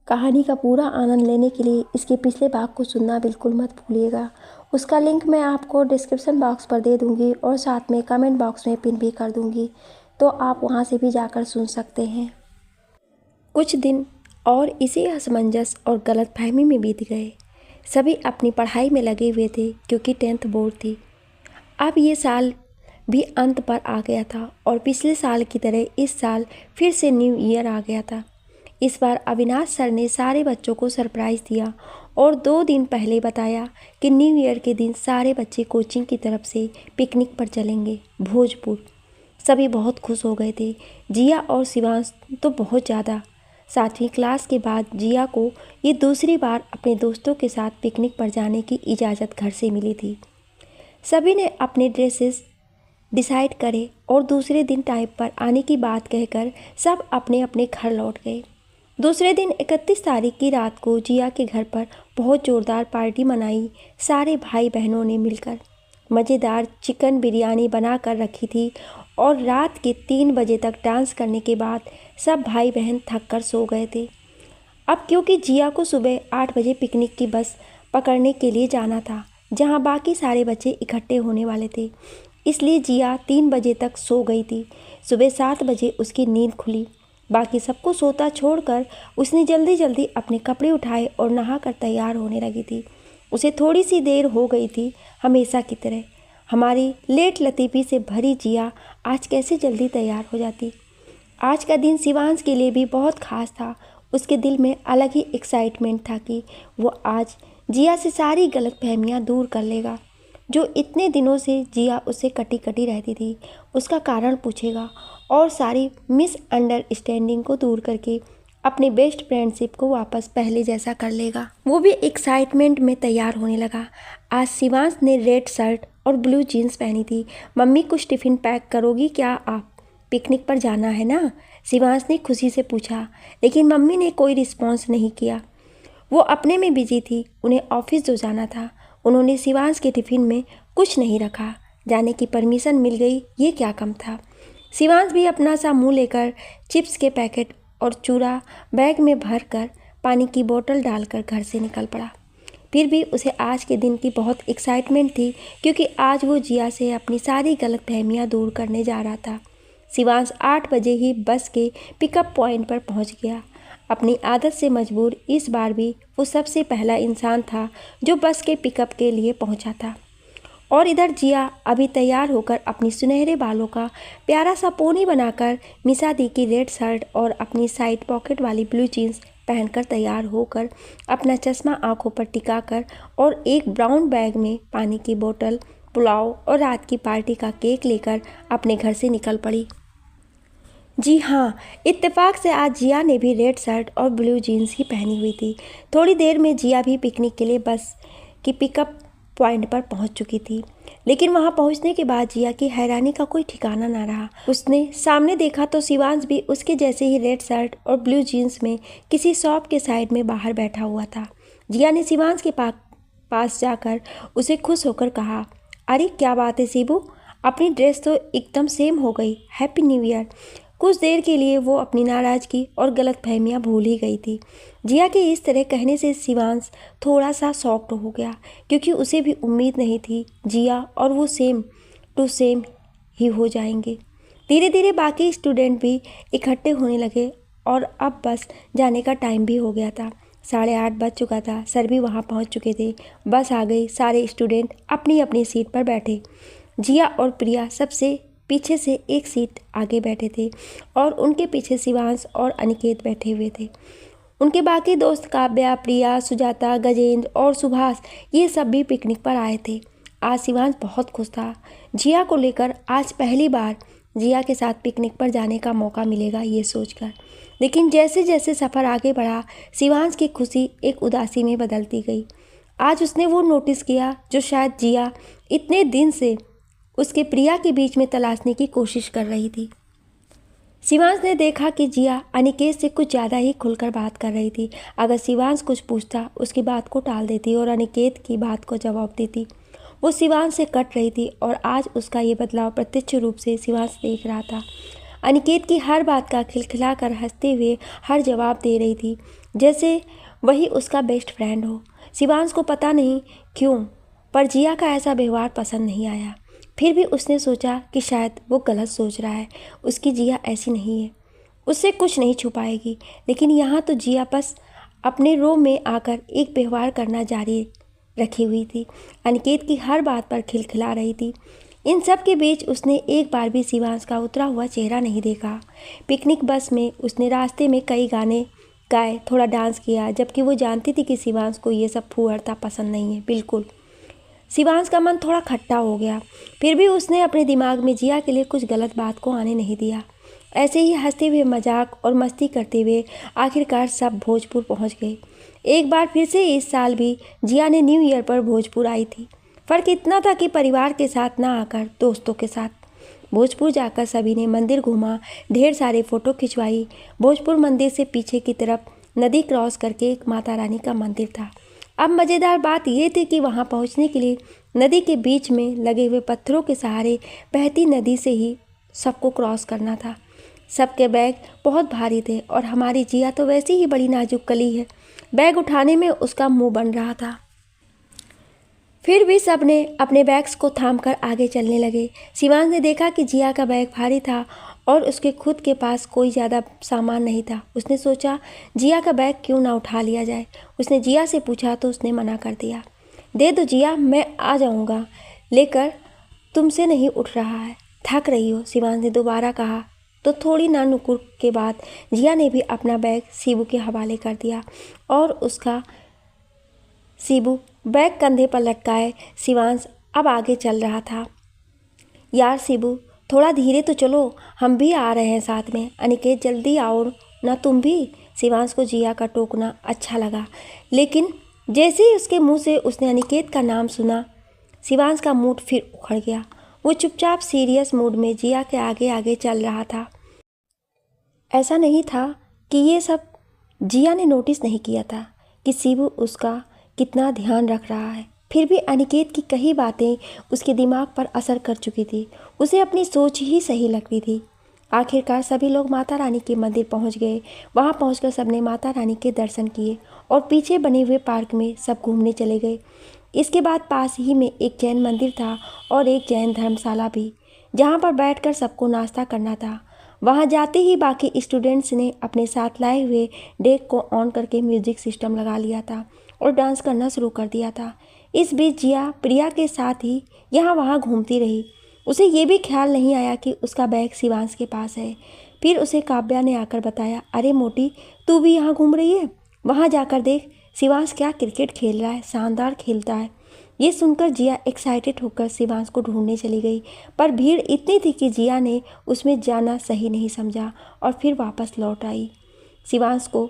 कहानी का पूरा आनंद लेने के लिए इसके पिछले भाग को सुनना बिल्कुल मत भूलिएगा। उसका लिंक मैं आपको डिस्क्रिप्शन बॉक्स पर दे दूंगी और साथ में कमेंट बॉक्स में पिन भी कर दूंगी, तो आप वहां से भी जाकर सुन सकते हैं। कुछ दिन और इसी असमंजस और गलतफहमी में बीत गए। सभी अपनी पढ़ाई में लगे हुए थे क्योंकि 10th बोर्ड थी। अब ये साल भी अंत पर आ गया था और पिछले साल की तरह इस साल फिर से न्यू ईयर आ गया था। इस बार अविनाश सर ने सारे बच्चों को सरप्राइज़ दिया और 2 दिन पहले बताया कि न्यू ईयर के दिन सारे बच्चे कोचिंग की तरफ से पिकनिक पर चलेंगे भोजपुर। सभी बहुत खुश हो गए थे, जिया और शिवांश तो बहुत ज़्यादा। 7वीं क्लास के बाद जिया को ये दूसरी बार अपने दोस्तों के साथ पिकनिक पर जाने की इजाज़त घर से मिली थी। सभी ने अपने ड्रेसेस डिसाइड करे और दूसरे दिन टाइम पर आने की बात कहकर सब अपने अपने घर लौट गए। दूसरे दिन 31 तारीख की रात को जिया के घर पर बहुत ज़ोरदार पार्टी मनाई। सारे भाई बहनों ने मिलकर मज़ेदार चिकन बिरयानी बना कर रखी थी और रात के 3 बजे तक डांस करने के बाद सब भाई बहन थक कर सो गए थे। अब क्योंकि जिया को सुबह 8 बजे पिकनिक की बस पकड़ने के लिए जाना था, जहां बाकी सारे बच्चे इकट्ठे होने वाले थे, इसलिए जिया 3 बजे तक सो गई थी। सुबह 7 बजे उसकी नींद खुली। बाकी सबको सोता छोड़कर उसने जल्दी जल्दी अपने कपड़े उठाए और नहाकर तैयार होने लगी थी। उसे थोड़ी सी देर हो गई थी, हमेशा की तरह। हमारी लेट लतीफ़ी से भरी जिया आज कैसे जल्दी तैयार हो जाती। आज का दिन शिवांश के लिए भी बहुत ख़ास था। उसके दिल में अलग ही एक्साइटमेंट था कि वो आज जिया से सारी गलतफहमियां दूर कर लेगा। जो इतने दिनों से जिया उससे कटी कटी रहती थी, उसका कारण पूछेगा और सारी मिसअंडरस्टैंडिंग को दूर करके अपनी बेस्ट फ्रेंडशिप को वापस पहले जैसा कर लेगा। वो भी एक्साइटमेंट में तैयार होने लगा। आज शिवांश ने रेड शर्ट और ब्लू जीन्स पहनी थी। मम्मी कुछ टिफ़िन पैक करोगी क्या आप? पिकनिक पर जाना है ना? शिवांश ने खुशी से पूछा, लेकिन मम्मी ने कोई रिस्पॉन्स नहीं किया। वो अपने में बिजी थी, उन्हें ऑफिस जो जाना था। उन्होंने शिवांश के टिफ़िन में कुछ नहीं रखा। जाने की परमिशन मिल गई, ये क्या कम था। शिवांश भी अपना सा मुंह लेकर चिप्स के पैकेट और चूरा बैग में भर कर पानी की बोतल डालकर घर से निकल पड़ा। फिर भी उसे आज के दिन की बहुत एक्साइटमेंट थी, क्योंकि आज वो जिया से अपनी सारी गलतफहमियां दूर करने जा रहा था। शिवांश 8 बजे ही बस के पिकअप पॉइंट पर पहुंच गया। अपनी आदत से मजबूर इस बार भी वो सबसे पहला इंसान था जो बस के पिकअप के लिए पहुंचा था। और इधर जिया अभी तैयार होकर अपनी सुनहरे बालों का प्यारा सा पोनी बनाकर मिसा दी की रेड शर्ट और अपनी साइड पॉकेट वाली ब्लू जीन्स पहनकर तैयार होकर अपना चश्मा आंखों पर टिकाकर और एक ब्राउन बैग में पानी की बोतल, पुलाव और रात की पार्टी का केक लेकर अपने घर से निकल पड़ी। जी हाँ, इत्तेफाक से आज जिया ने भी रेड शर्ट और ब्लू जीन्स ही पहनी हुई थी। थोड़ी देर में जिया भी पिकनिक के लिए बस की पिकअप पॉइंट पर पहुंच चुकी थी, लेकिन वहां पहुंचने के बाद जिया की हैरानी का कोई ठिकाना ना रहा। उसने सामने देखा तो शिवांश भी उसके जैसे ही रेड शर्ट और ब्लू जीन्स में किसी शॉप के साइड में बाहर बैठा हुआ था। जिया ने शिवांश के पास जाकर उसे खुश होकर कहा, अरे क्या बात है शिबू, अपनी ड्रेस तो एकदम सेम हो गई, हैप्पी न्यू ईयर। कुछ देर के लिए वो अपनी नाराज़गी और गलतफहमियां भूल ही गई थी। जिया के इस तरह कहने से शिवांश थोड़ा सा शॉक्ड हो गया, क्योंकि उसे भी उम्मीद नहीं थी जिया और वो सेम टू सेम ही हो जाएंगे। धीरे धीरे बाकी स्टूडेंट भी इकट्ठे होने लगे और अब बस जाने का टाइम भी हो गया था। 8:30 बज चुका था। सर भी वहाँ पहुँच चुके थे। बस आ गई। सारे स्टूडेंट अपनी अपनी सीट पर बैठे। जिया और प्रिया सबसे पीछे से एक सीट आगे बैठे थे और उनके पीछे शिवांश और अनिकेत बैठे हुए थे। उनके बाकी दोस्त काव्या, प्रिया, सुजाता, गजेंद्र और सुभाष ये सब भी पिकनिक पर आए थे। आज शिवांश बहुत खुश था। जिया को लेकर आज पहली बार जिया के साथ पिकनिक पर जाने का मौका मिलेगा ये सोचकर। लेकिन जैसे जैसे सफ़र आगे बढ़ा, शिवांश की खुशी एक उदासी में बदलती गई। आज उसने वो नोटिस किया जो शायद जिया इतने दिन से उसके प्रिया के बीच में तलाशने की कोशिश कर रही थी। शिवांश ने देखा कि जिया अनिकेत से कुछ ज़्यादा ही खुलकर बात कर रही थी। अगर शिवांश कुछ पूछता, उसकी बात को टाल देती और अनिकेत की बात को जवाब देती। वो शिवांश से कट रही थी और आज उसका ये बदलाव प्रत्यक्ष रूप से शिवांश देख रहा था। अनिकेत की हर बात का खिलखिला कर हंसते हुए हर जवाब दे रही थी, जैसे वही उसका बेस्ट फ्रेंड हो। शिवांश को पता नहीं क्यों पर जिया का ऐसा व्यवहार पसंद नहीं आया। फिर भी उसने सोचा कि शायद वो गलत सोच रहा है, उसकी जिया ऐसी नहीं है, उससे कुछ नहीं छुपाएगी। लेकिन यहाँ तो जिया बस अपने रो में आकर एक व्यवहार करना जारी रखी हुई थी, अनिकेत की हर बात पर खिलखिला रही थी। इन सब के बीच उसने एक बार भी शिवांश का उतरा हुआ चेहरा नहीं देखा। पिकनिक बस में उसने रास्ते में कई गाने गाए, थोड़ा डांस किया, जबकि वो जानती थी कि शिवांश को ये सब फूहड़ता पसंद नहीं है बिल्कुल। शिवांश का मन थोड़ा खट्टा हो गया, फिर भी उसने अपने दिमाग में जिया के लिए कुछ गलत बात को आने नहीं दिया। ऐसे ही हंसते हुए मजाक और मस्ती करते हुए आखिरकार सब भोजपुर पहुंच गए। एक बार फिर से इस साल भी जिया ने न्यू ईयर पर भोजपुर आई थी। फ़र्क इतना था कि परिवार के साथ ना आकर दोस्तों के साथ। भोजपुर जाकर सभी ने मंदिर घूमा, ढेर सारे फ़ोटो खिंचवाई। भोजपुर मंदिर से पीछे की तरफ नदी क्रॉस करके एक माता रानी का मंदिर था। अब मज़ेदार बात यह थी कि वहां पहुंचने के लिए नदी के बीच में लगे हुए पत्थरों के सहारे बहती नदी से ही सबको क्रॉस करना था। सबके बैग बहुत भारी थे और हमारी जिया तो वैसी ही बड़ी नाजुक कली है, बैग उठाने में उसका मुंह बन रहा था। फिर भी सब ने अपने बैग्स को थामकर आगे चलने लगे। शिवांश ने देखा कि जिया का बैग भारी था और उसके खुद के पास कोई ज़्यादा सामान नहीं था। उसने सोचा जिया का बैग क्यों ना उठा लिया जाए। उसने जिया से पूछा तो उसने मना कर दिया। दे दो जिया, मैं आ जाऊँगा लेकर, तुमसे नहीं उठ रहा है, थक रही हो, शिवांश ने दोबारा कहा। तो थोड़ी ना नुकुर के बाद जिया ने भी अपना बैग शिबू के हवाले कर दिया और उसका शिबू बैग कंधे पर लटकाए शिवांश अब आगे चल रहा था। यार शिबू, थोड़ा धीरे तो चलो, हम भी आ रहे हैं साथ में। अनिकेत जल्दी आओ ना तुम भी। शिवांश को जिया का टोकना अच्छा लगा, लेकिन जैसे ही उसके मुंह से उसने अनिकेत का नाम सुना, शिवांश का मूड फिर उखड़ गया। वो चुपचाप सीरियस मूड में जिया के आगे आगे चल रहा था। ऐसा नहीं था कि ये सब जिया ने नोटिस नहीं किया था कि शिबू उसका कितना ध्यान रख रहा है। फिर भी अनिकेत की कई बातें उसके दिमाग पर असर कर चुकी थी। उसे अपनी सोच ही सही लगती थी। आखिरकार सभी लोग माता रानी के मंदिर पहुंच गए। वहां पहुंचकर सबने माता रानी के दर्शन किए और पीछे बने हुए पार्क में सब घूमने चले गए। इसके बाद पास ही में एक जैन मंदिर था और एक जैन धर्मशाला भी, जहां पर बैठकर सबको नाश्ता करना था। वहां जाते ही बाकी स्टूडेंट्स ने अपने साथ लाए हुए डेक को ऑन करके म्यूजिक सिस्टम लगा लिया था और डांस करना शुरू कर दिया था। इस बीच जिया प्रिया के साथ ही यहाँ वहाँ घूमती रही। उसे ये भी ख्याल नहीं आया कि उसका बैग शिवांश के पास है। फिर उसे काव्या ने आकर बताया, अरे मोटी, तू भी यहाँ घूम रही है? वहाँ जाकर देख, शिवांश क्या क्रिकेट खेल रहा है, शानदार खेलता है। ये सुनकर जिया एक्साइटेड होकर शिवांश को ढूंढने चली गई, पर भीड़ इतनी थी कि जिया ने उसमें जाना सही नहीं समझा और फिर वापस लौट आई। शिवांश को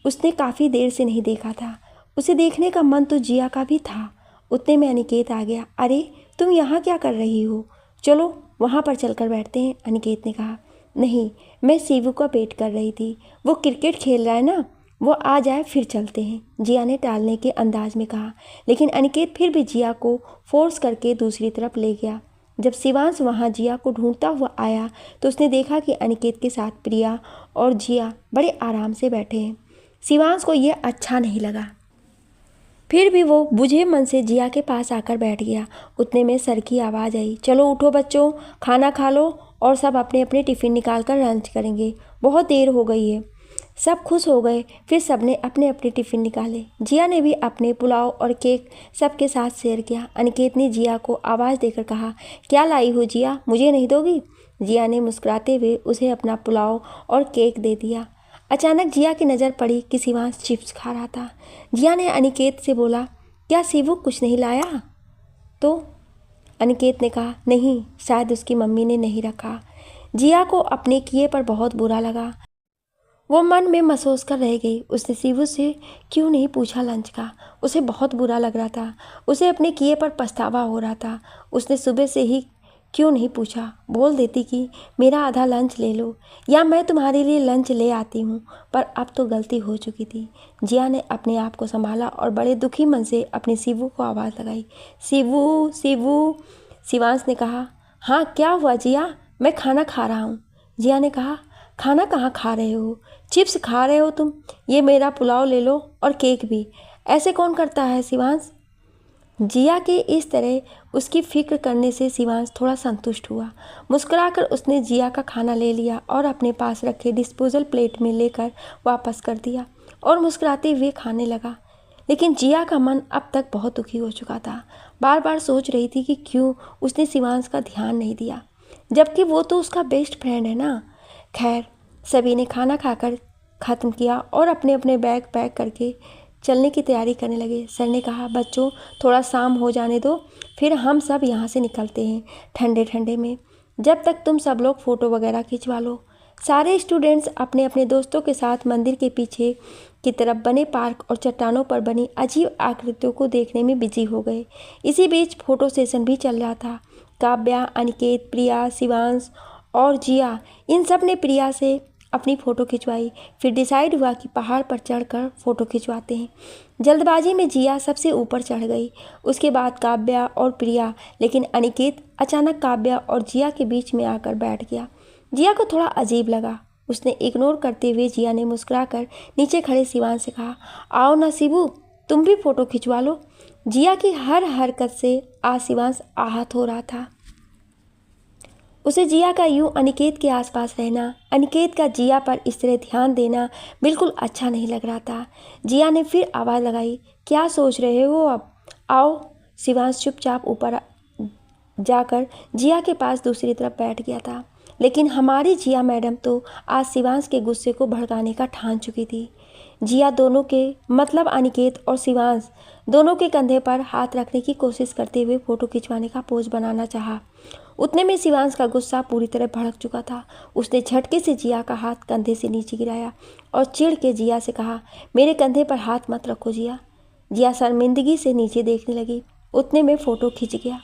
उसने काफ़ी देर से नहीं देखा था। उसे देखने का मन तो जिया का भी था। उतने में अनिकेत आ गया। अरे तुम यहाँ क्या कर रही हो? चलो वहाँ पर चलकर बैठते हैं, अनिकेत ने कहा। नहीं, मैं शिवू का वेट कर रही थी, वो क्रिकेट खेल रहा है ना, वो आ जाए फिर चलते हैं, जिया ने टालने के अंदाज में कहा। लेकिन अनिकेत फिर भी जिया को फोर्स करके दूसरी तरफ ले गया। जब शिवांश वहाँ जिया को ढूंढता हुआ आया तो उसने देखा कि अनिकेत के साथ प्रिया और जिया बड़े आराम से बैठे हैं। शिवांश को यह अच्छा नहीं लगा। फिर भी वो बुझे मन से जिया के पास आकर बैठ गया। उतने में सर की आवाज़ आई, चलो उठो बच्चों, खाना खा लो और सब अपने अपने टिफ़िन निकाल कर लंच करेंगे, बहुत देर हो गई है। सब खुश हो गए। फिर सबने अपने अपने टिफ़िन निकाले। जिया ने भी अपने पुलाव और केक सबके साथ शेयर किया। अनिकेत ने जिया को आवाज़ देकर कहा, क्या लाई हो जिया, मुझे नहीं दोगी? जिया ने मुस्कुराते हुए उसे अपना पुलाव और केक दे दिया। अचानक जिया की नज़र पड़ी कि शिवांश चिप्स खा रहा था। जिया ने अनिकेत से बोला, क्या शिवू कुछ नहीं लाया? तो अनिकेत ने कहा, नहीं, शायद उसकी मम्मी ने नहीं रखा। जिया को अपने किए पर बहुत बुरा लगा। वो मन में महसूस कर रह गई। उसने शिवू से क्यों नहीं पूछा लंच का? उसे बहुत बुरा लग रहा था। उसे अपने किए पर पछतावा हो रहा था। उसने सुबह से ही क्यों नहीं पूछा? बोल देती कि मेरा आधा लंच ले लो या मैं तुम्हारे लिए लंच ले आती हूँ, पर अब तो गलती हो चुकी थी। जिया ने अपने आप को संभाला और बड़े दुखी मन से अपने शिवू को आवाज़ लगाई, शिवू शिवू। शिवांश ने कहा, हाँ क्या हुआ जिया, मैं खाना खा रहा हूँ। जिया ने कहा, खाना कहाँ खा रहे हो, चिप्स खा रहे हो तुम, ये मेरा पुलाव ले लो और केक भी, ऐसे कौन करता है शिवांश। जिया के इस तरह उसकी फिक्र करने से शिवांश थोड़ा संतुष्ट हुआ। मुस्कुराकर उसने जिया का खाना ले लिया और अपने पास रखे डिस्पोजल प्लेट में लेकर वापस कर दिया और मुस्कुराते हुए खाने लगा। लेकिन जिया का मन अब तक बहुत दुखी हो चुका था। बार बार सोच रही थी कि क्यों उसने शिवांश का ध्यान नहीं दिया, जबकि वो तो उसका बेस्ट फ्रेंड है ना। खैर, सभी ने खाना खाकर ख़त्म किया और अपने अपने बैग पैक करके चलने की तैयारी करने लगे। सर ने कहा, बच्चों थोड़ा शाम हो जाने दो, फिर हम सब यहाँ से निकलते हैं ठंडे ठंडे में। जब तक तुम सब लोग फ़ोटो वगैरह खिंचवा लो। सारे स्टूडेंट्स अपने अपने दोस्तों के साथ मंदिर के पीछे की तरफ बने पार्क और चट्टानों पर बनी अजीब आकृतियों को देखने में बिजी हो गए। इसी बीच फ़ोटो सेशन भी चल रहा था। काव्या, अनिकेत, प्रिया, शिवांश और जिया, इन सब ने प्रिया से अपनी फ़ोटो खिंचवाई। फिर डिसाइड हुआ कि पहाड़ पर चढ़कर फ़ोटो खिंचवाते हैं। जल्दबाजी में जिया सबसे ऊपर चढ़ गई, उसके बाद काव्या और प्रिया, लेकिन अनिकेत अचानक काव्या और जिया के बीच में आकर बैठ गया। जिया को थोड़ा अजीब लगा। उसने इग्नोर करते हुए जिया ने मुस्कुराकर नीचे खड़े शिवांश से कहा, आओ ना शिबू, तुम भी फ़ोटो खिंचवा लो। जिया की हर हरकत से आज शिवांश आहत हो रहा था। उसे जिया का यूं अनिकेत के आसपास रहना, अनिकेत का जिया पर इस तरह ध्यान देना बिल्कुल अच्छा नहीं लग रहा था। जिया ने फिर आवाज़ लगाई, क्या सोच रहे हो अब, आओ। शिवांश चुपचाप ऊपर जाकर जिया के पास दूसरी तरफ बैठ गया था। लेकिन हमारी जिया मैडम तो आज शिवांश के गुस्से को भड़काने का ठान चुकी थी। जिया दोनों के, मतलब अनिकेत और शिवांश दोनों के कंधे पर हाथ रखने की कोशिश करते हुए फ़ोटो खिंचवाने का पोज बनाना चाहा। उतने में शिवांश का गुस्सा पूरी तरह भड़क चुका था। उसने झटके से जिया का हाथ कंधे से नीचे गिराया और चिढ़ के जिया से कहा, मेरे कंधे पर हाथ मत रखो जिया। जिया शर्मिंदगी से नीचे देखने लगी। उतने में फ़ोटो खिंच गया।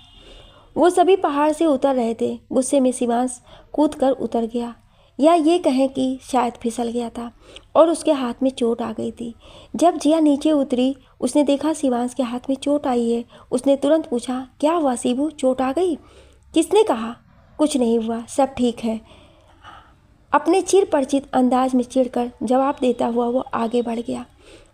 वो सभी पहाड़ से उतर रहे थे। गुस्से में शिवांश कूद कर उतर गया, या ये कहें कि शायद फिसल गया था और उसके हाथ में चोट आ गई थी। जब जिया नीचे उतरी, उसने देखा शिवांश के हाथ में चोट आई है। उसने तुरंत पूछा, क्या हुआ शिबू, चोट आ गई? किसने कहा? कुछ नहीं हुआ, सब ठीक है। अपने चिर परिचित अंदाज में चिढ़कर जवाब देता हुआ वो आगे बढ़ गया।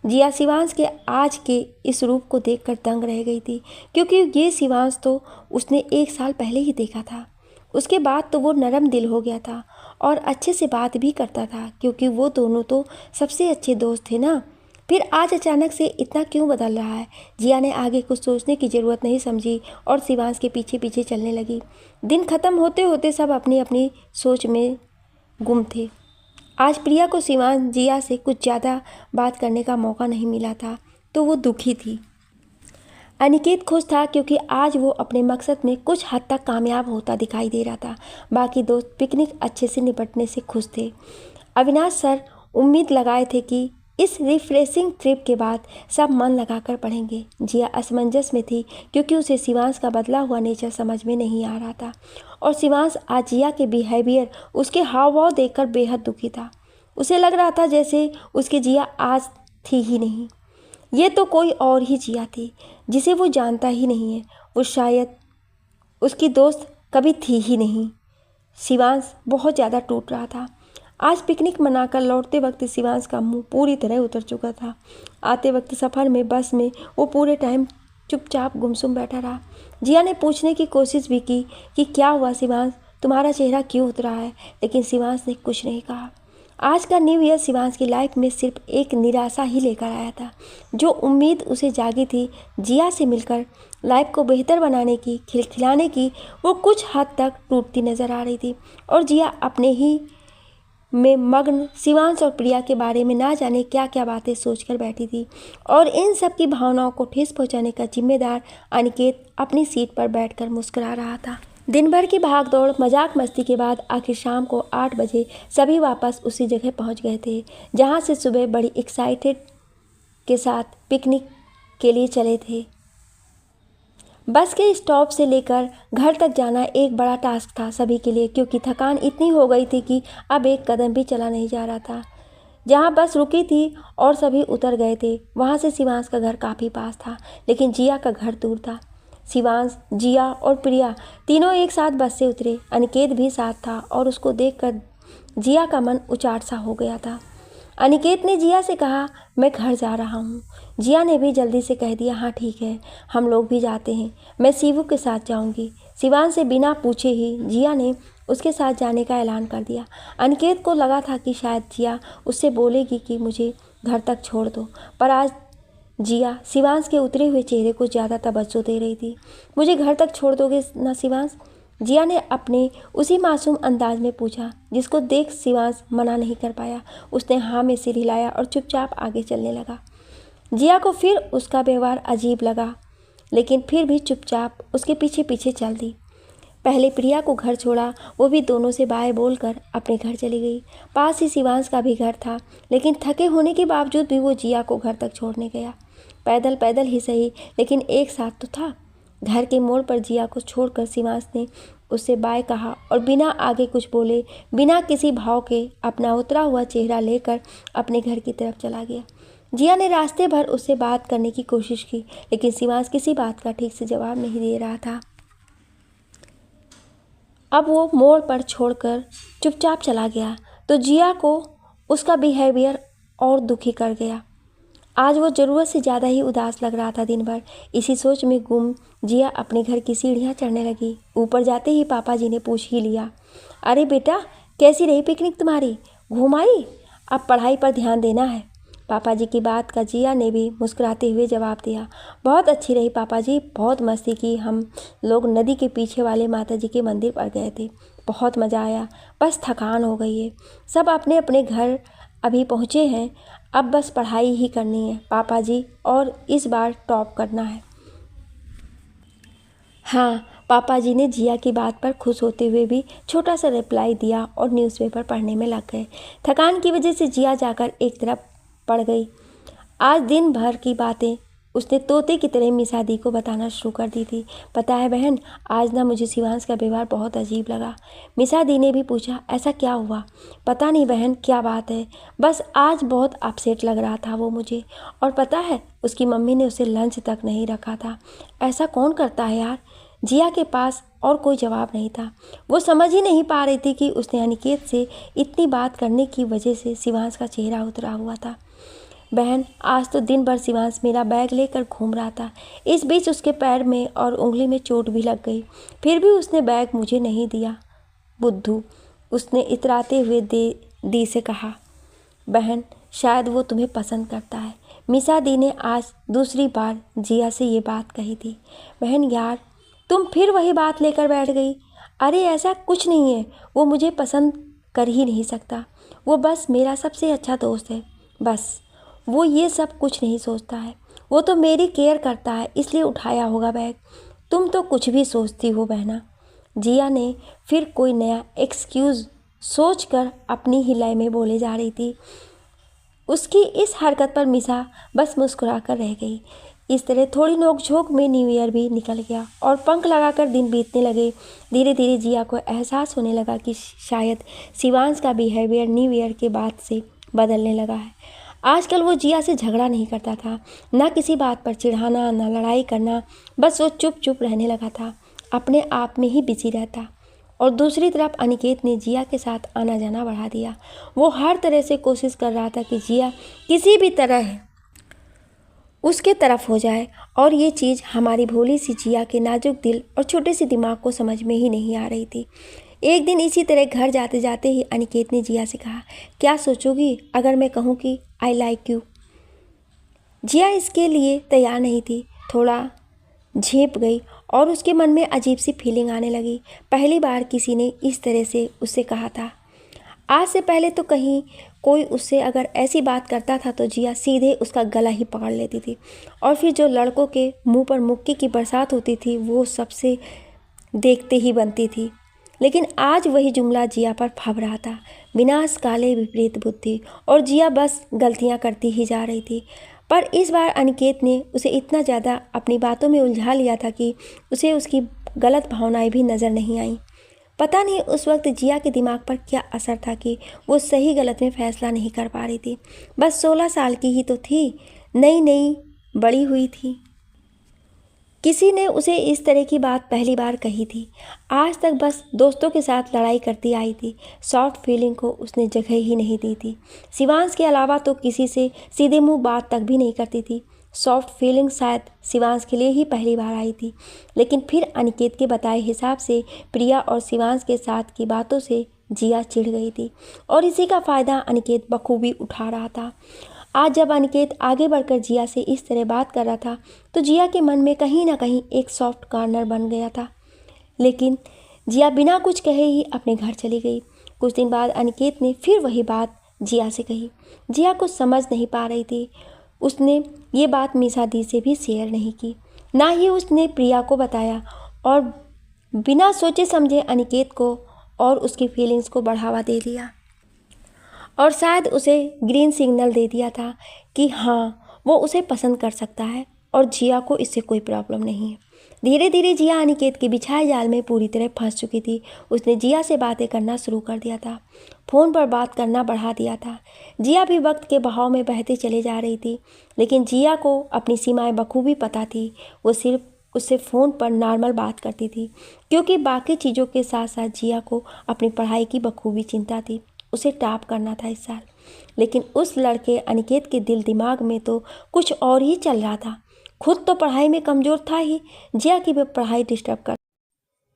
जिया शिवांश के आज के इस रूप को देखकर दंग रह गई थी, क्योंकि ये शिवांश तो उसने 1 साल पहले ही देखा था। उसके बाद तो वो नरम दिल हो गया था और अच्छे से बात भी करता था, क्योंकि वो दोनों तो सबसे अच्छे दोस्त थे ना। फिर आज अचानक से इतना क्यों बदल रहा है? जिया ने आगे कुछ सोचने की ज़रूरत नहीं समझी और शिवांश के पीछे पीछे चलने लगी। दिन ख़त्म होते होते सब अपनी अपनी सोच में गुम थे। आज प्रिया को शिवांश जिया से कुछ ज़्यादा बात करने का मौका नहीं मिला था, तो वो दुखी थी। अनिकेत खुश था क्योंकि आज वो अपने मकसद में कुछ हद तक कामयाब होता दिखाई दे रहा था। बाकी दोस्त पिकनिक अच्छे से निपटने से खुश थे। अविनाश सर उम्मीद लगाए थे कि इस रिफ्रेशिंग ट्रिप के बाद सब मन लगाकर पढ़ेंगे। जिया असमंजस में थी क्योंकि उसे शिवांश का बदला हुआ नेचर समझ में नहीं आ रहा था और शिवांश आज जिया के बिहेवियर, उसके हाव भाव देखकर बेहद दुखी था। उसे लग रहा था जैसे उसकी जिया आज थी ही नहीं, ये तो कोई और ही जिया थी जिसे वो जानता ही नहीं है। वो शायद उसकी दोस्त कभी थी ही नहीं। शिवांश बहुत ज़्यादा टूट रहा था। आज पिकनिक मनाकर लौटते वक्त शिवांश का मुंह पूरी तरह उतर चुका था। आते वक्त सफ़र में बस में वो पूरे टाइम चुपचाप गुमसुम बैठा रहा। जिया ने पूछने की कोशिश भी की कि क्या हुआ शिवांश, तुम्हारा चेहरा क्यों उतरा है, लेकिन शिवांश ने कुछ नहीं कहा। आज का न्यू ईयर शिवांश की लाइफ में सिर्फ एक निराशा ही लेकर आया था। जो उम्मीद उसे जागी थी जिया से मिलकर लाइफ को बेहतर बनाने की, खिलखिलाने की, वो कुछ हद तक टूटती नज़र आ रही थी और जिया अपने ही में मग्न शिवांश और प्रिया के बारे में ना जाने क्या क्या बातें सोचकर बैठी थी और इन सब की भावनाओं को ठेस पहुंचाने का जिम्मेदार अनिकेत अपनी सीट पर बैठकर मुस्कुरा रहा था। दिन भर की भागदौड़ मजाक मस्ती के बाद आखिर शाम को 8 बजे सभी वापस उसी जगह पहुंच गए थे जहां से सुबह बड़ी एक्साइटेड के साथ पिकनिक के लिए चले थे। बस के स्टॉप से लेकर घर तक जाना एक बड़ा टास्क था सभी के लिए, क्योंकि थकान इतनी हो गई थी कि अब एक कदम भी चला नहीं जा रहा था। जहां बस रुकी थी और सभी उतर गए थे वहां से शिवांश का घर काफ़ी पास था, लेकिन जिया का घर दूर था। शिवांश, जिया और प्रिया तीनों एक साथ बस से उतरे। अनिकेत भी साथ था और उसको देखकर जिया का मन उचाट सा हो गया था। अनिकेत ने जिया से कहा, मैं घर जा रहा हूँ। जिया ने भी जल्दी से कह दिया, हाँ ठीक है, हम लोग भी जाते हैं, मैं शिवू के साथ जाऊँगी। शिवांश से बिना पूछे ही जिया ने उसके साथ जाने का ऐलान कर दिया। अनिकेत को लगा था कि शायद जिया उससे बोलेगी कि मुझे घर तक छोड़ दो, पर आज जिया शिवांश के उतरे हुए चेहरे को ज़्यादा तवज्जो दे रही थी। मुझे घर तक छोड़ दोगे ना शिवांश? जिया ने अपने उसी मासूम अंदाज में पूछा जिसको देख शिवांश मना नहीं कर पाया। उसने हाँ में सिर हिलाया और चुपचाप आगे चलने लगा। जिया को फिर उसका व्यवहार अजीब लगा, लेकिन फिर भी चुपचाप उसके पीछे पीछे चल दी। पहले प्रिया को घर छोड़ा, वो भी दोनों से बाय बोलकर अपने घर चली गई। पास ही शिवांश का भी घर था, लेकिन थके होने के बावजूद भी वो जिया को घर तक छोड़ने गया। पैदल पैदल ही सही, लेकिन एक साथ तो था। घर के मोड़ पर जिया को छोड़कर शिवांश ने उससे बाय कहा और बिना आगे कुछ बोले, बिना किसी भाव के अपना उतरा हुआ चेहरा लेकर अपने घर की तरफ चला गया। जिया ने रास्ते भर उससे बात करने की कोशिश की, लेकिन शिवांश किसी बात का ठीक से जवाब नहीं दे रहा था। अब वो मोड़ पर छोड़कर चुपचाप चला गया तो जिया को उसका बिहेवियर और दुखी कर गया। आज वो ज़रूरत से ज़्यादा ही उदास लग रहा था दिन भर। इसी सोच में गुम जिया अपने घर की सीढ़ियाँ चढ़ने लगी। ऊपर जाते ही पापा जी ने पूछ ही लिया, अरे बेटा, कैसी रही पिकनिक तुम्हारी? घूम आई? अब पढ़ाई पर ध्यान देना है। पापा जी की बात का जिया ने भी मुस्कुराते हुए जवाब दिया, बहुत अच्छी रही पापा जी, बहुत मस्ती की। हम लोग नदी के पीछे वाले माता जी के मंदिर पर गए थे, बहुत मज़ा आया। बस थकान हो गई है। सब अपने अपने घर अभी पहुँचे हैं, अब बस पढ़ाई ही करनी है पापा जी, और इस बार टॉप करना है। हाँ, पापा जी ने जिया की बात पर खुश होते हुए भी छोटा सा रिप्लाई दिया और न्यूज़पेपर पढ़ने में लग गए। थकान की वजह से जिया जाकर एक तरफ पड़ गई। आज दिन भर की बातें उसने तोते की तरह मिसा दी को बताना शुरू कर दी थी। पता है बहन, आज ना मुझे शिवांश का व्यवहार बहुत अजीब लगा। मिसा दी ने भी पूछा, ऐसा क्या हुआ? पता नहीं बहन, क्या बात है, बस आज बहुत अपसेट लग रहा था वो मुझे। और पता है, उसकी मम्मी ने उसे लंच तक नहीं रखा था। ऐसा कौन करता है यार? जिया के पास और कोई जवाब नहीं था। वो समझ ही नहीं पा रही थी कि उसने अनिकेत से इतनी बात करने की वजह से शिवांश का चेहरा उतरा हुआ था। बहन, आज तो दिन भर शिवांश मेरा बैग लेकर घूम रहा था। इस बीच उसके पैर में और उंगली में चोट भी लग गई, फिर भी उसने बैग मुझे नहीं दिया। बुद्धू, उसने इतराते हुए दी से कहा। बहन, शायद वो तुम्हें पसंद करता है। मिसा दी ने आज दूसरी बार जिया से ये बात कही थी। बहन यार, तुम फिर वही बात लेकर बैठ गई। अरे ऐसा कुछ नहीं है, वो मुझे पसंद कर ही नहीं सकता। वो बस मेरा सबसे अच्छा दोस्त है, बस। वो ये सब कुछ नहीं सोचता है। वो तो मेरी केयर करता है, इसलिए उठाया होगा बैग। तुम तो कुछ भी सोचती हो बहना। जिया ने फिर कोई नया एक्सक्यूज़ सोचकर अपनी ही लय में बोले जा रही थी। उसकी इस हरकत पर मिसा बस मुस्कुराकर रह गई। इस तरह थोड़ी नोकझोंक में न्यू ईयर भी निकल गया और पंख लगाकर दिन बीतने लगे। धीरे धीरे जिया को एहसास होने लगा कि शायद शिवांश का बिहेवियर न्यू ईयर के बाद से बदलने लगा है। आजकल वो जिया से झगड़ा नहीं करता था, ना किसी बात पर चिढ़ाना, ना लड़ाई करना। बस वो चुप चुप रहने लगा था, अपने आप में ही बिजी रहता। और दूसरी तरफ अनिकेत ने जिया के साथ आना जाना बढ़ा दिया। वो हर तरह से कोशिश कर रहा था कि जिया किसी भी तरह उसके तरफ हो जाए, और ये चीज़ हमारी भोली सी जिया के नाजुक दिल और छोटे से दिमाग को समझ में ही नहीं आ रही थी। एक दिन इसी तरह घर जाते जाते ही अनिकेत ने जिया से कहा, क्या सोचोगी अगर मैं कहूँ कि आई लाइक यू? जिया इसके लिए तैयार नहीं थी, थोड़ा झेप गई और उसके मन में अजीब सी फीलिंग आने लगी। पहली बार किसी ने इस तरह से उससे कहा था। आज से पहले तो कहीं कोई उससे अगर ऐसी बात करता था तो जिया सीधे उसका गला ही पकड़ लेती थी, और फिर जो लड़कों के मुंह पर मुक्की की बरसात होती थी वो सबसे देखते ही बनती थी। लेकिन आज वही जुमला जिया पर फब रहा था, विनाश काले विपरीत बुद्धि, और जिया बस गलतियां करती ही जा रही थी। पर इस बार अनिकेत ने उसे इतना ज़्यादा अपनी बातों में उलझा लिया था कि उसे उसकी गलत भावनाएं भी नज़र नहीं आईं। पता नहीं उस वक्त जिया के दिमाग पर क्या असर था कि वो सही गलत में फैसला नहीं कर पा रही थी। बस 16 साल की ही तो थी, नई नई बड़ी हुई थी। किसी ने उसे इस तरह की बात पहली बार कही थी। आज तक बस दोस्तों के साथ लड़ाई करती आई थी। सॉफ्ट फीलिंग को उसने जगह ही नहीं दी थी। शिवांश के अलावा तो किसी से सीधे मुंह बात तक भी नहीं करती थी। सॉफ्ट फीलिंग शायद शिवांश के लिए ही पहली बार आई थी। लेकिन फिर अनिकेत के बताए हिसाब से प्रिया और शिवांश के साथ की बातों से जिया चिढ़ गई थी और इसी का फ़ायदा अनिकेत बखूबी उठा रहा था। आज जब अनिकेत आगे बढ़कर जिया से इस तरह बात कर रहा था तो जिया के मन में कहीं ना कहीं एक सॉफ्ट कॉर्नर बन गया था। लेकिन जिया बिना कुछ कहे ही अपने घर चली गई। कुछ दिन बाद अनिकेत ने फिर वही बात जिया से कही। जिया कुछ समझ नहीं पा रही थी। उसने ये बात मीसा दी से भी शेयर नहीं की, ना ही उसने प्रिया को बताया और बिना सोचे समझे अनिकेत को और उसकी फीलिंग्स को बढ़ावा दे दिया और शायद उसे ग्रीन सिग्नल दे दिया था कि हाँ वो उसे पसंद कर सकता है और जिया को इससे कोई प्रॉब्लम नहीं है। धीरे धीरे जिया अनिकेत के बिछाए जाल में पूरी तरह फंस चुकी थी। उसने जिया से बातें करना शुरू कर दिया था, फ़ोन पर बात करना बढ़ा दिया था। जिया भी वक्त के बहाव में बहती चली जा रही थी, लेकिन जिया को अपनी सीमाएं बखूबी पता थी। वो सिर्फ उससे फ़ोन पर नॉर्मल बात करती थी क्योंकि बाकी चीज़ों के साथ साथ जिया को अपनी पढ़ाई की बखूबी चिंता थी। उसे टॉप करना था इस साल। लेकिन उस लड़के अनिकेत के दिल दिमाग में तो कुछ और ही चल रहा था। खुद तो पढ़ाई में कमज़ोर था ही, जिया की भी पढ़ाई डिस्टर्ब कर।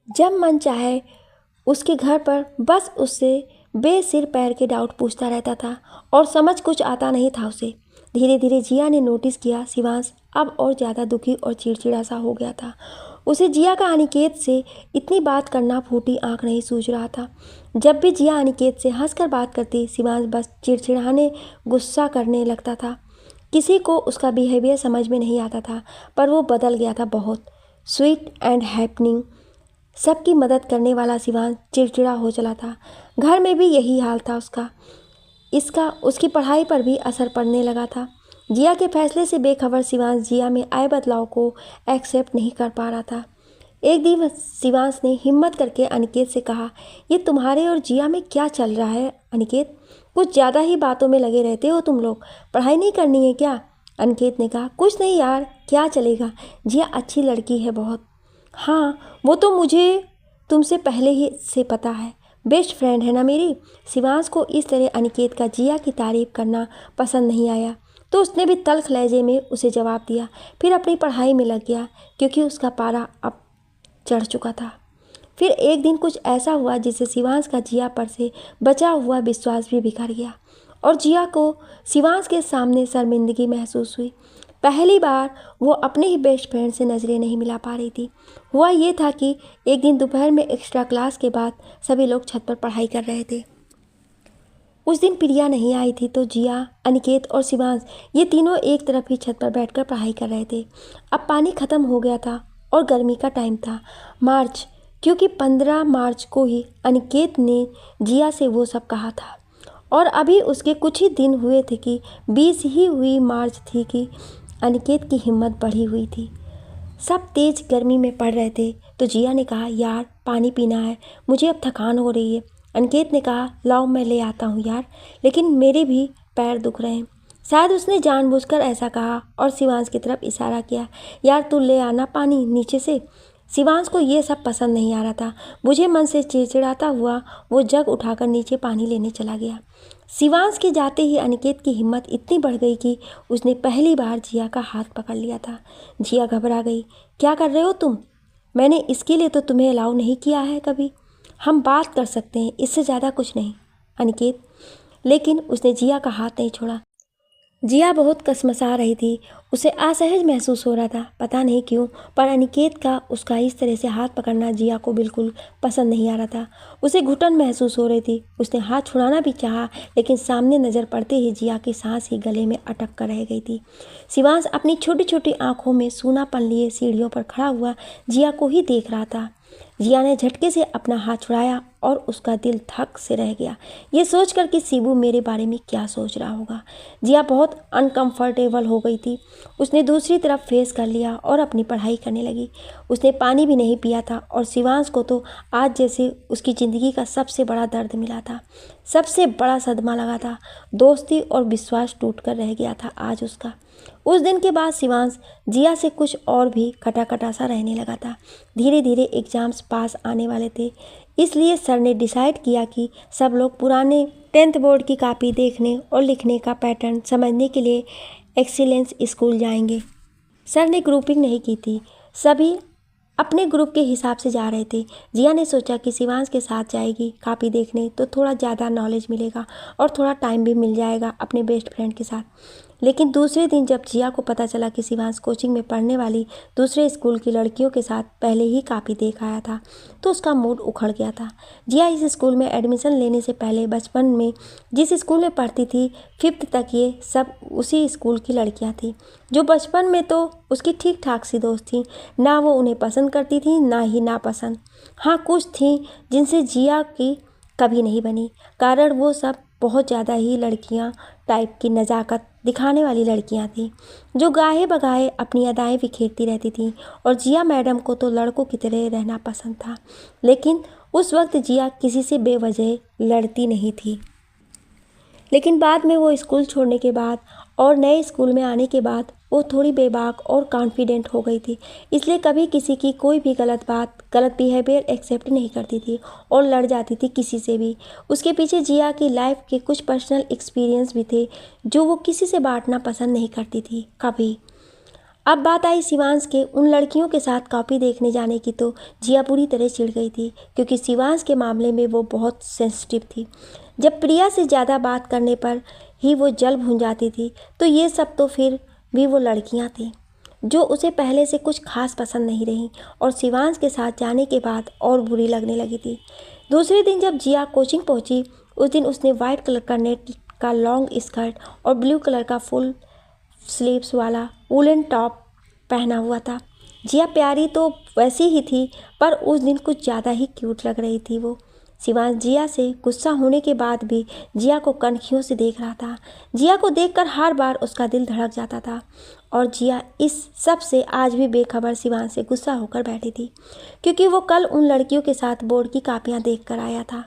जब मन चाहे उसके घर पर बस उससे बेसिर पैर के डाउट पूछता रहता था और समझ कुछ आता नहीं था उसे। धीरे धीरे जिया ने नोटिस किया शिवांश अब और ज़्यादा दुखी और चिड़चिड़ा सा हो गया था। उसे जिया का अनिकेत से इतनी बात करना फूटी आंख नहीं सूझ रहा था। जब भी जिया अनिकेत से हंसकर बात करती शिवांश बस चिड़चिड़ाने गुस्सा करने लगता था। किसी को उसका बिहेवियर समझ में नहीं आता था, पर वो बदल गया था बहुत। स्वीट एंड हैपनिंग सबकी मदद करने वाला शिवांश चिड़चिड़ा हो चला था। घर में भी यही हाल था इसका उसकी पढ़ाई पर भी असर पड़ने लगा था। जिया के फैसले से बेखबर शिवांश जिया में आए बदलाव को एक्सेप्ट नहीं कर पा रहा था। एक दिन शिवांश ने हिम्मत करके अनिकेत से कहा, ये तुम्हारे और जिया में क्या चल रहा है अनिकेत? कुछ ज़्यादा ही बातों में लगे रहते हो तुम लोग, पढ़ाई नहीं करनी है क्या? अनिकेत ने कहा, कुछ नहीं यार, क्या चलेगा, जिया अच्छी लड़की है बहुत। हाँ वो तो मुझे तुमसे पहले ही से पता है, बेस्ट फ्रेंड है ना मेरी। शिवांश को इस तरह अनिकेत का जिया की तारीफ करना पसंद नहीं आया तो उसने भी तल्ख लहजे में उसे जवाब दिया। फिर अपनी पढ़ाई में लग गया क्योंकि उसका पारा अब चढ़ चुका था। फिर एक दिन कुछ ऐसा हुआ जिससे शिवांश का जिया पर से बचा हुआ विश्वास भी बिखर गया और जिया को शिवांश के सामने शर्मिंदगी महसूस हुई। पहली बार वो अपने ही बेस्ट फ्रेंड से नज़रें नहीं मिला पा रही थी। हुआ ये था कि एक दिन दोपहर में एक्स्ट्रा क्लास के बाद सभी लोग छत पर पढ़ाई कर रहे थे। उस दिन प्रिया नहीं आई थी तो जिया, अनिकेत और शिवांश ये तीनों एक तरफ ही छत पर बैठकर पढ़ाई कर रहे थे। अब पानी ख़त्म हो गया था और गर्मी का टाइम था, मार्च, क्योंकि 15 मार्च को ही अनिकेत ने जिया से वो सब कहा था और अभी उसके कुछ ही दिन हुए थे कि 20 ही हुई मार्च थी कि अनिकेत की हिम्मत बढ़ी हुई थी। सब तेज़ गर्मी में पड़ रहे थे तो जिया ने कहा, यार पानी पीना है, मुझे अब थकान हो रही है। अनिकेत ने कहा, लाओ मैं ले आता हूँ यार, लेकिन मेरे भी पैर दुख रहे हैं। शायद उसने जानबूझकर ऐसा कहा और शिवांश की तरफ इशारा किया, यार तू ले आना पानी नीचे से। शिवांश को ये सब पसंद नहीं आ रहा था। मुझे मन से चिड़चिड़ाता हुआ वो जग उठाकर नीचे पानी लेने चला गया। शिवांश के जाते ही अनिकेत की हिम्मत इतनी बढ़ गई कि उसने पहली बार जिया का हाथ पकड़ लिया था। जिया घबरा गई, क्या कर रहे हो तुम? मैंने इसके लिए तो तुम्हें अलाउ नहीं किया है कभी, हम बात कर सकते हैं, इससे ज़्यादा कुछ नहीं। अनिकेत, लेकिन उसने जिया का हाथ नहीं छोड़ा। जिया बहुत कसमसा रही थी, उसे असहज महसूस हो रहा था, पता नहीं क्यों, पर अनिकेत का उसका इस तरह से हाथ पकड़ना जिया को बिल्कुल पसंद नहीं आ रहा था। उसे घुटन महसूस हो रही थी। उसने हाथ छुड़ाना भी चाहा, लेकिन सामने नज़र पड़ते ही जिया की सांस ही गले में अटक कर रह गई थी। शिवांश अपनी छोटी छोटी आंखों में सूनापन लिए सीढ़ियों पर खड़ा हुआ जिया को ही देख रहा था। जिया ने झटके से अपना हाथ छुड़ाया और उसका दिल धक से रह गया ये सोचकर कि शिबू मेरे बारे में क्या सोच रहा होगा। जिया बहुत अनकंफर्टेबल हो गई थी। उसने दूसरी तरफ फेस कर लिया और अपनी पढ़ाई करने लगी। उसने पानी भी नहीं पिया था और शिवांश को तो आज जैसे उसकी ज़िंदगी का सबसे बड़ा दर्द मिला था, सबसे बड़ा सदमा लगा था। दोस्ती और विश्वास टूट कर रह गया था आज उसका। उस दिन के बाद शिवांश जिया से कुछ और भी खटा सा रहने लगा था। धीरे धीरे एग्ज़ाम्स पास आने वाले थे, इसलिए सर ने डिसाइड किया कि सब लोग पुराने 10th बोर्ड की कॉपी देखने और लिखने का पैटर्न समझने के लिए एक्सीलेंस स्कूल जाएंगे। सर ने ग्रुपिंग नहीं की थी, सभी अपने ग्रुप के हिसाब से जा रहे थे। जिया ने सोचा कि शिवांश के साथ जाएगी कॉपी देखने तो थोड़ा ज़्यादा नॉलेज मिलेगा और थोड़ा टाइम भी मिल जाएगा अपने बेस्ट फ्रेंड के साथ। लेकिन दूसरे दिन जब जिया को पता चला कि शिवांश कोचिंग में पढ़ने वाली दूसरे स्कूल की लड़कियों के साथ पहले ही कॉपी देख आया था तो उसका मूड उखड़ गया था। जिया इस स्कूल में एडमिशन लेने से पहले बचपन में जिस स्कूल में पढ़ती थी 5th तक ये सब उसी स्कूल की लड़कियां थी जो बचपन में तो उसकी ठीक ठाक सी दोस्त थी। ना वो उन्हें पसंद करती थी ना ही नापसंद। हाँ, कुछ थी जिनसे जिया की कभी नहीं बनी, कारण वो सब बहुत ज़्यादा ही लड़कियां टाइप की नज़ाकत दिखाने वाली लड़कियां थीं जो गाहे बगाहे अपनी अदाएं बिखेरती रहती थीं। और जिया मैडम को तो लड़कों की तरह रहना पसंद था, लेकिन उस वक्त जिया किसी से बेवजह लड़ती नहीं थी। लेकिन बाद में वो स्कूल छोड़ने के बाद और नए स्कूल में आने के बाद वो थोड़ी बेबाक और कॉन्फिडेंट हो गई थी, इसलिए कभी किसी की कोई भी गलत बात, गलत बिहेवियर एक्सेप्ट नहीं करती थी और लड़ जाती थी किसी से भी। उसके पीछे जिया की लाइफ के कुछ पर्सनल एक्सपीरियंस भी थे जो वो किसी से बांटना पसंद नहीं करती थी कभी। अब बात आई शिवांश के उन लड़कियों के साथ कॉपी देखने जाने की तो जिया पूरी तरह चिढ़ गई थी, क्योंकि शिवांश के मामले में वो बहुत सेंसिटिव थी। जब प्रिया से ज़्यादा बात करने पर ही वो जल भून जाती थी तो ये सब तो फिर भी वो लड़कियां थीं जो उसे पहले से कुछ खास पसंद नहीं रहीं और शिवांश के साथ जाने के बाद और बुरी लगने लगी थी। दूसरे दिन जब जिया कोचिंग पहुंची, उस दिन उसने वाइट कलर का नेट का लॉन्ग स्कर्ट और ब्लू कलर का फुल स्लीव्स वाला वूलन टॉप पहना हुआ था। जिया प्यारी तो वैसी ही थी, पर उस दिन कुछ ज़्यादा ही क्यूट लग रही थी वो। शिवांश जिया से गुस्सा होने के बाद भी जिया को कनखियों से देख रहा था। जिया को देखकर हर बार उसका दिल धड़क जाता था और जिया इस सब से आज भी बेखबर शिवांश से गुस्सा होकर बैठी थी, क्योंकि वो कल उन लड़कियों के साथ बोर्ड की कापियाँ देख कर आया था।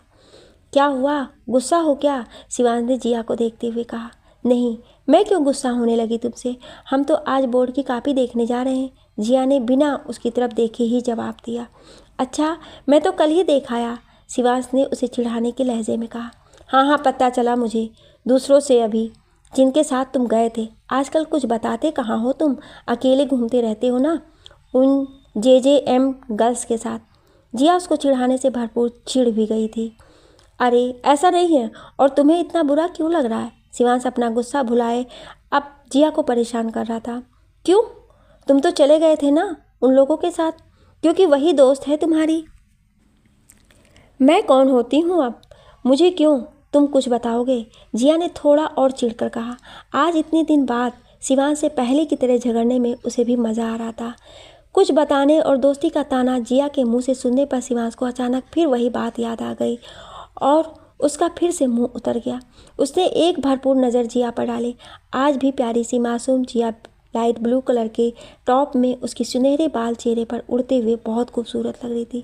क्या हुआ, गुस्सा हो क्या? शिवांश ने जिया को देखते हुए कहा। नहीं, मैं क्यों गुस्सा होने लगी तुमसे, हम तो आज बोर्ड की कॉपी देखने जा रहे हैं। जिया ने बिना उसकी तरफ देखे ही जवाब दिया। अच्छा, मैं तो कल ही देख आया, शिवांश ने उसे चिढ़ाने के लहजे में कहा। हाँ, पता चला मुझे, दूसरों से अभी, जिनके साथ तुम गए थे। आजकल कुछ बताते कहाँ हो तुम, अकेले घूमते रहते हो ना उन JJM गर्ल्स के साथ। जिया उसको चिढ़ाने से भरपूर चिढ़ भी गई थी। अरे ऐसा नहीं है, और तुम्हें इतना बुरा क्यों लग रहा है? शिवांश अपना गुस्सा भुलाए अब जिया को परेशान कर रहा था। क्यों, तुम तो चले गए थे ना उन लोगों के साथ, क्योंकि वही दोस्त है तुम्हारी। मैं कौन होती हूँ अब, मुझे क्यों, तुम कुछ बताओगे? जिया ने थोड़ा और चिढ़कर कहा। आज इतने दिन बाद शिवांश से पहले की तरह झगड़ने में उसे भी मज़ा आ रहा था। कुछ बताने और दोस्ती का ताना जिया के मुंह से सुनने पर शिवांश को अचानक फिर वही बात याद आ गई और उसका फिर से मुंह उतर गया। उसने एक भरपूर नज़र जिया पर डाली। आज भी प्यारी सी मासूम जिया लाइट ब्लू कलर के टॉप में उसकी सुनहरे बाल चेहरे पर उड़ते हुए बहुत खूबसूरत लग रही थी।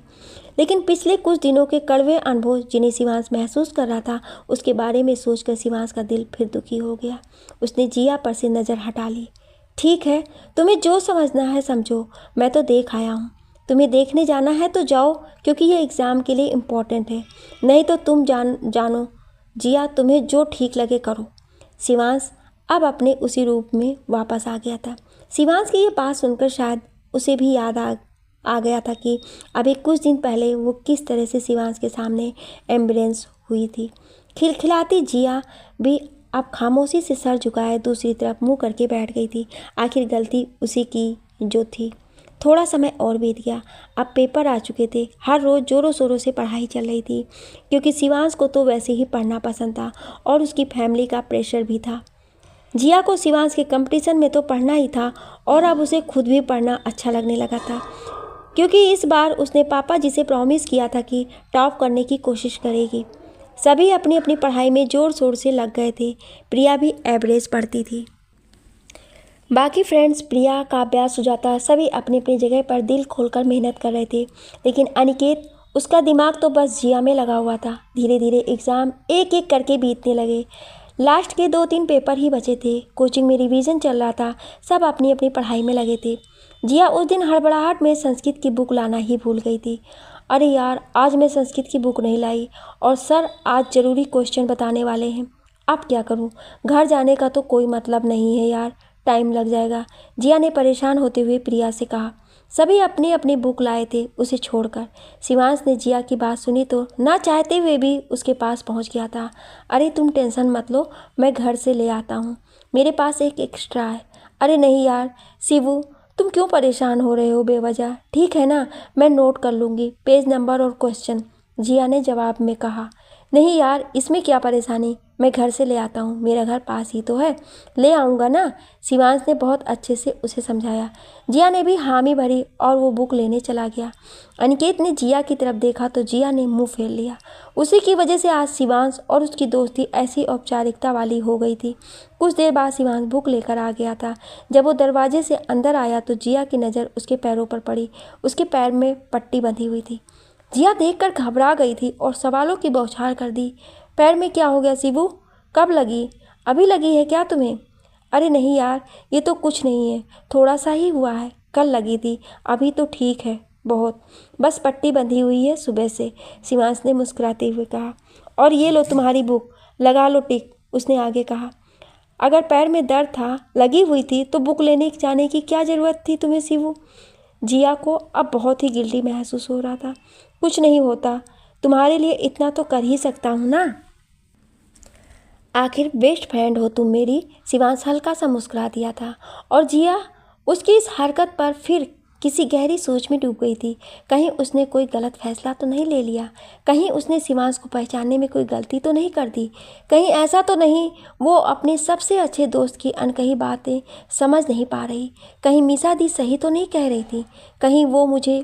लेकिन पिछले कुछ दिनों के कड़वे अनुभव जिन्हें शिवांश महसूस कर रहा था, उसके बारे में सोचकर शिवांश का दिल फिर दुखी हो गया। उसने जिया पर से नज़र हटा ली। ठीक है, तुम्हें जो समझना है समझो, मैं तो देख आया हूँ। तुम्हें देखने जाना है तो जाओ, क्योंकि ये एग्ज़ाम के लिए इम्पोर्टेंट है। नहीं तो तुम जानो जिया, तुम्हें जो ठीक लगे करो। शिवांश अब अपने उसी रूप में वापस आ गया था। शिवांश की ये बात सुनकर शायद उसे भी याद आ गया था कि अभी कुछ दिन पहले वो किस तरह से शिवांश के सामने एम्बुलेंस हुई थी। खिलखिलाती जिया भी अब खामोशी से सर झुकाए दूसरी तरफ मुंह करके बैठ गई थी। आखिर गलती उसी की जो थी। थोड़ा समय और बीत गया। अब पेपर आ चुके थे। हर रोज़ ज़ोरों शोरों से पढ़ाई चल रही थी, क्योंकि शिवांश को तो वैसे ही पढ़ना पसंद था और उसकी फैमिली का प्रेशर भी था। जिया को शिवांश के कंपटीशन में तो पढ़ना ही था और अब उसे खुद भी पढ़ना अच्छा लगने लगा था, क्योंकि इस बार उसने पापा जी से प्रॉमिस किया था कि टॉप करने की कोशिश करेगी। सभी अपनी अपनी पढ़ाई में ज़ोर शोर से लग गए थे। प्रिया भी एवरेज पढ़ती थी। बाकी फ्रेंड्स, प्रिया, काव्या, सुजाता सभी अपनी अपनी जगह पर दिल खोलकर मेहनत कर रहे थे। लेकिन अनिकेत, उसका दिमाग तो बस जिया में लगा हुआ था। धीरे धीरे एग्ज़ाम एक एक करके बीतने लगे। लास्ट के 2-3 पेपर ही बचे थे। कोचिंग में रिवीजन चल रहा था। सब अपनी अपनी पढ़ाई में लगे थे। जिया उस दिन हड़बड़ाहट में संस्कृत की बुक लाना ही भूल गई थी। अरे यार, आज मैं संस्कृत की बुक नहीं लाई और सर आज ज़रूरी क्वेश्चन बताने वाले हैं। अब क्या करूं? घर जाने का तो कोई मतलब नहीं है यार, टाइम लग जाएगा। जिया ने परेशान होते हुए प्रिया से कहा। सभी अपनी अपनी बुक लाए थे उसे छोड़कर। शिवांश ने जिया की बात सुनी तो ना चाहते हुए भी उसके पास पहुंच गया था। अरे तुम टेंशन मत लो, मैं घर से ले आता हूँ, मेरे पास एक एक्स्ट्रा है। अरे नहीं यार शिवू, तुम क्यों परेशान हो रहे हो बेवजह? ठीक है ना, मैं नोट कर लूँगी पेज नंबर और क्वेश्चन, जिया ने जवाब में कहा। नहीं यार, इसमें क्या परेशानी, मैं घर से ले आता हूँ, मेरा घर पास ही तो है, ले आऊँगा ना, शिवांश ने बहुत अच्छे से उसे समझाया। जिया ने भी हामी भरी और वो बुक लेने चला गया। अनिकेत ने जिया की तरफ देखा तो जिया ने मुंह फेर लिया। उसी की वजह से आज शिवांश और उसकी दोस्ती ऐसी औपचारिकता वाली हो गई थी। कुछ देर बाद शिवांश बुक लेकर आ गया था। जब वो दरवाजे से अंदर आया तो जिया की नज़र उसके पैरों पर पड़ी। उसके पैर में पट्टी बंधी हुई थी। जिया देखकर घबरा गई थी और सवालों की बौछार कर दी। पैर में क्या हो गया शिवू? कब लगी? अभी लगी है क्या तुम्हें? अरे नहीं यार, ये तो कुछ नहीं है, थोड़ा सा ही हुआ है, कल लगी थी, अभी तो ठीक है बहुत, बस पट्टी बंधी हुई है सुबह से, शिवांश ने मुस्कुराते हुए कहा। और ये लो तुम्हारी बुक, लगा लो टिक, उसने आगे कहा। अगर पैर में दर्द था, लगी हुई थी, तो बुक लेने जाने की क्या ज़रूरत थी तुम्हें शिवू? जिया को अब बहुत ही गिल्टी महसूस हो रहा था। कुछ नहीं होता, तुम्हारे लिए इतना तो कर ही सकता हूँ ना, आखिर बेस्ट फ्रेंड हो तुम मेरी, शिवांश हल्का सा मुस्कुरा दिया था। और जिया उसकी इस हरकत पर फिर किसी गहरी सोच में डूब गई थी। कहीं उसने कोई गलत फैसला तो नहीं ले लिया? कहीं उसने शिवांश को पहचानने में कोई गलती तो नहीं कर दी? कहीं ऐसा तो नहीं वो अपने सबसे अच्छे दोस्त की अनकही बातें समझ नहीं पा रही? कहीं मीसा दी सही तो नहीं कह रही थी? कहीं वो मुझे,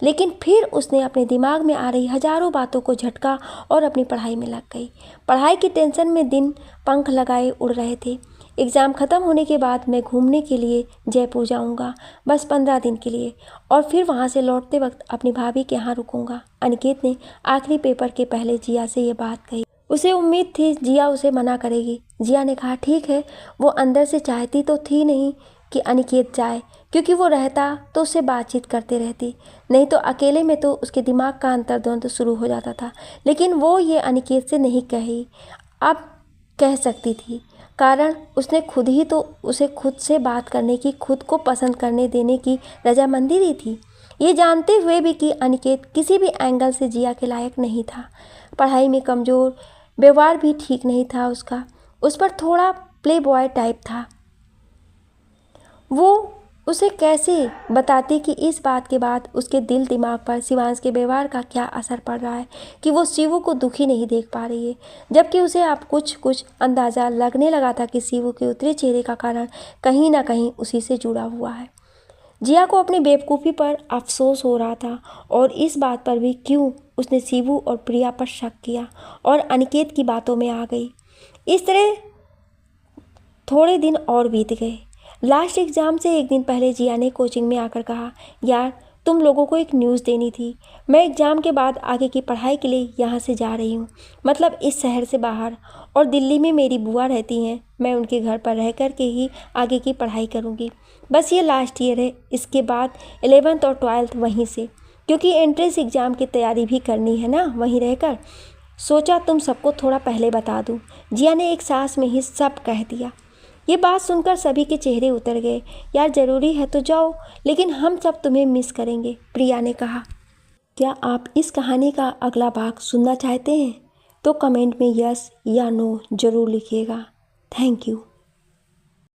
लेकिन फिर उसने अपने दिमाग में आ रही हजारों बातों को झटका और अपनी पढ़ाई में लग गई। पढ़ाई की टेंशन में दिन पंख लगाए उड़ रहे थे। एग्ज़ाम ख़त्म होने के बाद मैं घूमने के लिए जयपुर जाऊंगा, बस 15 दिन के लिए, और फिर वहां से लौटते वक्त अपनी भाभी के यहाँ रुकूंगा। अनिकेत ने आखिरी पेपर के पहले जिया से ये बात कही। उसे उम्मीद थी जिया उसे मना करेगी। जिया ने कहा ठीक है। वो अंदर से चाहती तो थी नहीं कि अनिकेत जाए, क्योंकि वो रहता तो उससे बातचीत करते रहती, नहीं तो अकेले में तो उसके दिमाग का अंतर्द्वंद शुरू हो जाता था। लेकिन वो ये अनिकेत से नहीं कही। अब कह सकती थी, कारण उसने खुद ही तो उसे खुद से बात करने की, खुद को पसंद करने देने की रजामंदी दी थी। ये जानते हुए भी कि अनिकेत किसी भी एंगल से जिया के लायक नहीं था। पढ़ाई में कमज़ोर, व्यवहार भी ठीक नहीं था उसका, उस पर थोड़ा प्ले बॉय टाइप था। वो उसे कैसे बताती कि इस बात के बाद उसके दिल दिमाग पर शिवांश के व्यवहार का क्या असर पड़ रहा है, कि वो शिवू को दुखी नहीं देख पा रही है, जबकि उसे अब कुछ कुछ अंदाज़ा लगने लगा था कि शिवू के उतरे चेहरे का कारण कहीं ना कहीं उसी से जुड़ा हुआ है। जिया को अपनी बेवकूफ़ी पर अफसोस हो रहा था, और इस बात पर भी क्यों उसने शिवू और प्रिया पर शक किया और अनिकेत की बातों में आ गई। इस तरह थोड़े दिन और बीत गए। लास्ट एग्ज़ाम से एक दिन पहले जिया ने कोचिंग में आकर कहा, यार तुम लोगों को एक न्यूज़ देनी थी। मैं एग्ज़ाम के बाद आगे की पढ़ाई के लिए यहाँ से जा रही हूँ, मतलब इस शहर से बाहर, और दिल्ली में मेरी बुआ रहती हैं। मैं उनके घर पर रह कर के ही आगे की पढ़ाई करूँगी। बस ये लास्ट ईयर है, इसके बाद 11th और 12th वहीं से, क्योंकि एंट्रेंस एग्ज़ाम की तैयारी भी करनी है ना वहीं रहकर। सोचा तुम सबको थोड़ा पहले बता दूँ। जिया ने एक सांस में ही सब कह दिया। ये बात सुनकर सभी के चेहरे उतर गए। यार ज़रूरी है तो जाओ, लेकिन हम सब तुम्हें मिस करेंगे, प्रिया ने कहा। क्या आप इस कहानी का अगला भाग सुनना चाहते हैं? तो कमेंट में यस या नो ज़रूर लिखिएगा। Thank you.